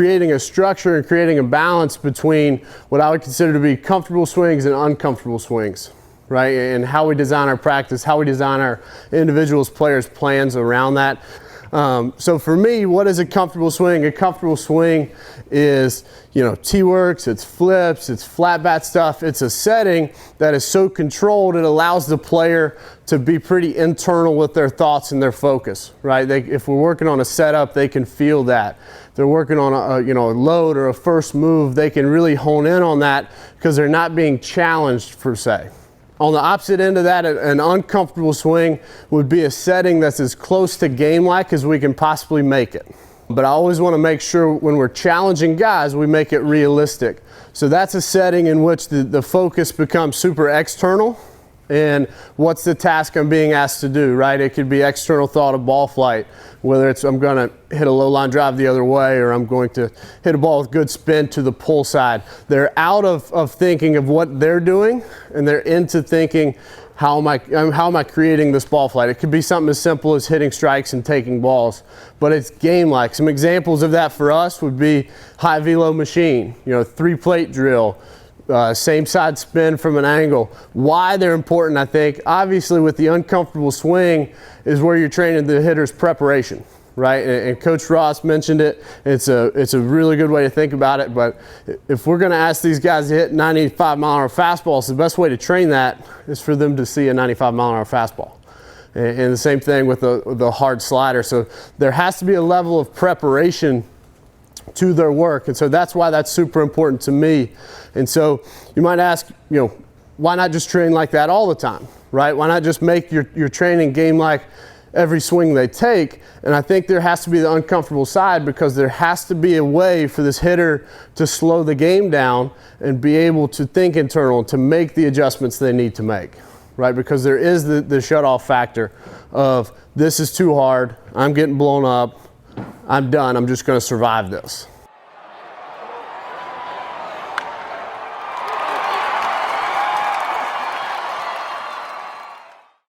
creating a structure and creating a balance between what I would consider to be comfortable swings and uncomfortable swings, right? And how we design our practice, how we design our individuals, players' plans around that. So for me, what is a comfortable swing? A comfortable swing is, you know, T-works, it's flips, it's flat bat stuff. It's a setting that is so controlled it allows the player to be pretty internal with their thoughts and their focus, right? If we're working on a setup, they can feel that. If they're working on a load or a first move, they can really hone in on that because they're not being challenged per se. On the opposite end of that, an uncomfortable swing would be a setting that's as close to game-like as we can possibly make it. But I always want to make sure when we're challenging guys, we make it realistic. So that's a setting in which the focus becomes super external. And what's the task I'm being asked to do, right? It could be external thought of ball flight, whether it's I'm going to hit a low line drive the other way or I'm going to hit a ball with good spin to the pull side. They're out of thinking of what they're doing and they're into thinking, how am I creating this ball flight? It could be something as simple as hitting strikes and taking balls, but it's game-like. Some examples of that for us would be high velo machine, 3-plate drill, same side spin from an angle. Why they're important, I think, obviously with the uncomfortable swing is where you're training the hitter's preparation, right? And Coach Ross mentioned it. It's a really good way to think about it, but if we're going to ask these guys to hit 95-mile-an-hour fastballs, the best way to train that is for them to see a 95-mile-an-hour fastball. And the same thing with the hard slider. So there has to be a level of preparation to their work, and so that's why that's super important to me. And so you might ask, why not just train like that all the time, right? Why not just make your training game like every swing they take? And I think there has to be the uncomfortable side because there has to be a way for this hitter to slow the game down and be able to think internal, to make the adjustments they need to make, right? Because there is the shut-off factor of this is too hard, I'm getting blown up, I'm done, I'm just going to survive this.